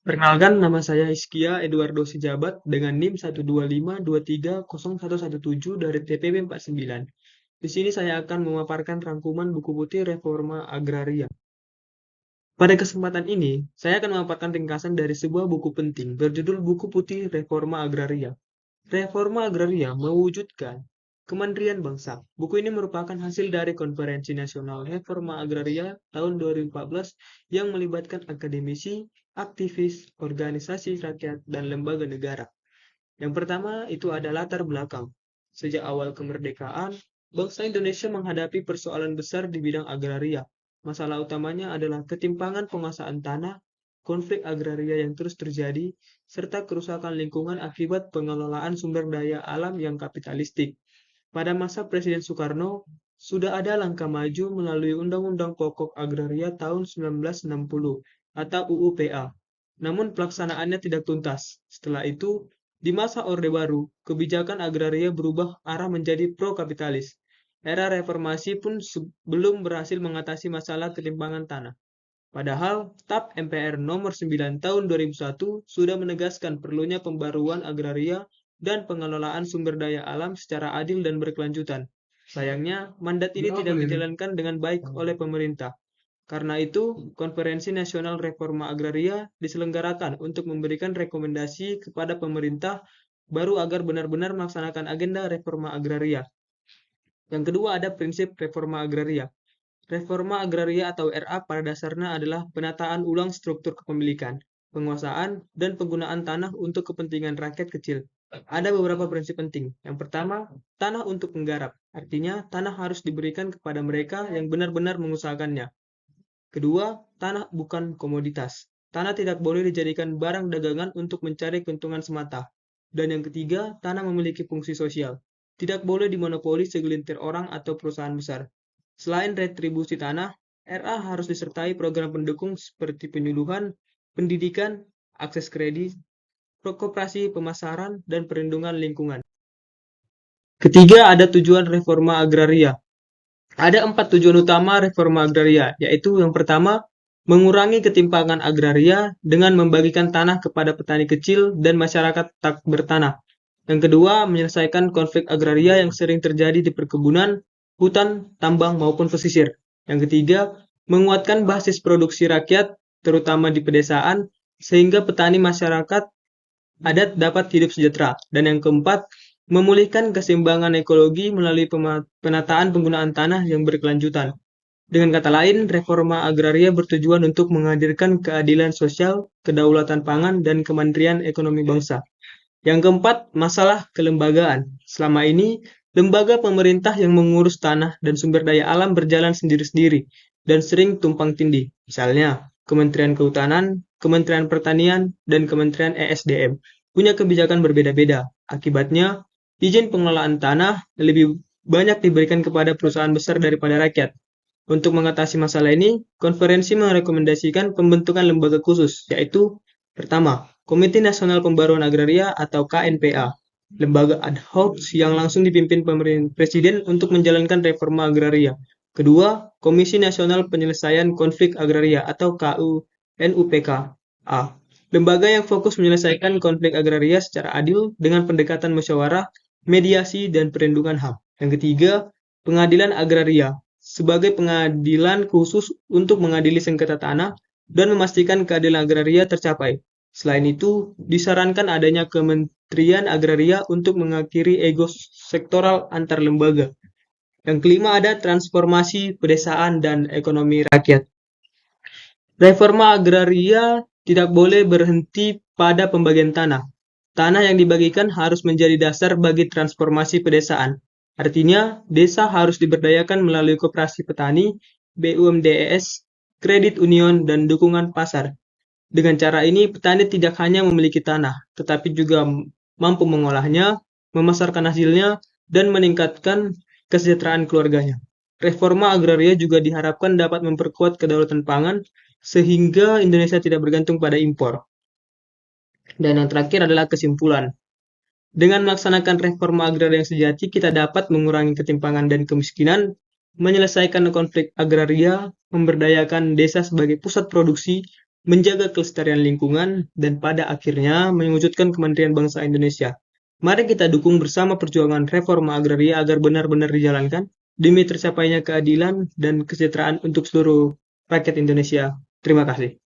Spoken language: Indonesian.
Perkenalkan, nama saya Iskia Eduardo Sijabat dengan NIM 125230117 dari TPB 49. Di sini saya akan memaparkan rangkuman buku putih Reforma Agraria. Pada kesempatan ini, saya akan memaparkan ringkasan dari sebuah buku penting berjudul Buku Putih Reforma Agraria. Reforma Agraria mewujudkan Kemandirian Bangsa. Buku ini merupakan hasil dari Konferensi Nasional Reforma Agraria tahun 2014 yang melibatkan akademisi, aktivis, organisasi rakyat, dan lembaga negara. Yang pertama itu ada latar belakang. Sejak awal kemerdekaan, bangsa Indonesia menghadapi persoalan besar di bidang agraria. Masalah utamanya adalah ketimpangan penguasaan tanah, konflik agraria yang terus terjadi, serta kerusakan lingkungan akibat pengelolaan sumber daya alam yang kapitalistik. Pada masa Presiden Soekarno, sudah ada langkah maju melalui Undang-Undang Pokok Agraria tahun 1960 atau UUPA. Namun pelaksanaannya tidak tuntas. Setelah itu, di masa Orde Baru, kebijakan agraria berubah arah menjadi pro-kapitalis. Era reformasi pun belum berhasil mengatasi masalah ketimpangan tanah. Padahal, TAP MPR nomor 9 tahun 2001 sudah menegaskan perlunya pembaruan agraria dan pengelolaan sumber daya alam secara adil dan berkelanjutan. Sayangnya, mandat ini tidak dijalankan dengan baik oleh pemerintah. Karena itu, Konferensi Nasional Reforma Agraria diselenggarakan untuk memberikan rekomendasi kepada pemerintah baru agar benar-benar melaksanakan agenda reforma agraria. Yang kedua ada prinsip reforma agraria. Reforma agraria atau RA pada dasarnya adalah penataan ulang struktur kepemilikan, penguasaan, dan penggunaan tanah untuk kepentingan rakyat kecil. Ada beberapa prinsip penting. Yang pertama, tanah untuk penggarap. Artinya, tanah harus diberikan kepada mereka yang benar-benar mengusahakannya. Kedua, tanah bukan komoditas. Tanah tidak boleh dijadikan barang dagangan untuk mencari keuntungan semata. Dan yang ketiga, tanah memiliki fungsi sosial. Tidak boleh dimonopoli segelintir orang atau perusahaan besar. Selain retribusi tanah, RA harus disertai program pendukung seperti penyuluhan, pendidikan, akses kredit, koperasi pemasaran, dan perlindungan lingkungan. Ketiga, ada tujuan reforma agraria. Ada 4 tujuan utama reforma agraria, yaitu yang pertama, mengurangi ketimpangan agraria dengan membagikan tanah kepada petani kecil dan masyarakat tak bertanah. Yang kedua, menyelesaikan konflik agraria yang sering terjadi di perkebunan, hutan, tambang, maupun pesisir. Yang ketiga, menguatkan basis produksi rakyat, terutama di pedesaan, sehingga petani masyarakat adat dapat hidup sejahtera. Dan yang keempat, memulihkan keseimbangan ekologi melalui penataan penggunaan tanah yang berkelanjutan. Dengan kata lain, reforma agraria bertujuan untuk menghadirkan keadilan sosial, kedaulatan pangan, dan kemandirian ekonomi bangsa. Yang keempat, masalah kelembagaan. Selama ini, lembaga pemerintah yang mengurus tanah dan sumber daya alam berjalan sendiri-sendiri dan sering tumpang tindih. Misalnya, Kementerian Kehutanan, Kementerian Pertanian, dan Kementerian ESDM punya kebijakan berbeda-beda. Akibatnya, izin pengelolaan tanah lebih banyak diberikan kepada perusahaan besar daripada rakyat. Untuk mengatasi masalah ini, konferensi merekomendasikan pembentukan lembaga khusus, yaitu pertama, Komite Nasional Pembaruan Agraria atau KNPA, lembaga ad hoc yang langsung dipimpin Presiden untuk menjalankan reforma agraria. Kedua, Komisi Nasional Penyelesaian Konflik Agraria atau KUNUPK-A, lembaga yang fokus menyelesaikan konflik agraria secara adil dengan pendekatan musyawarah, mediasi, dan perlindungan HAM. Yang ketiga, Pengadilan Agraria, sebagai pengadilan khusus untuk mengadili sengketa tanah dan memastikan keadilan agraria tercapai. Selain itu, disarankan adanya Kementerian Agraria untuk mengakhiri ego sektoral antar lembaga. Yang kelima ada transformasi pedesaan dan ekonomi rakyat. Reforma agraria tidak boleh berhenti pada pembagian tanah. Tanah yang dibagikan harus menjadi dasar bagi transformasi pedesaan. Artinya, desa harus diberdayakan melalui koperasi petani, BUMDES, kredit union, dan dukungan pasar. Dengan cara ini, petani tidak hanya memiliki tanah, tetapi juga mampu mengolahnya, memasarkan hasilnya, dan meningkatkan kesejahteraan keluarganya. Reforma agraria juga diharapkan dapat memperkuat kedaulatan pangan, sehingga Indonesia tidak bergantung pada impor. Dan yang terakhir adalah kesimpulan. Dengan melaksanakan reforma agraria yang sejati, kita dapat mengurangi ketimpangan dan kemiskinan, menyelesaikan konflik agraria, memberdayakan desa sebagai pusat produksi, menjaga kelestarian lingkungan, dan pada akhirnya mewujudkan kemandirian bangsa Indonesia. Mari kita dukung bersama perjuangan reforma agraria agar benar-benar dijalankan demi tercapainya keadilan dan kesejahteraan untuk seluruh rakyat Indonesia. Terima kasih.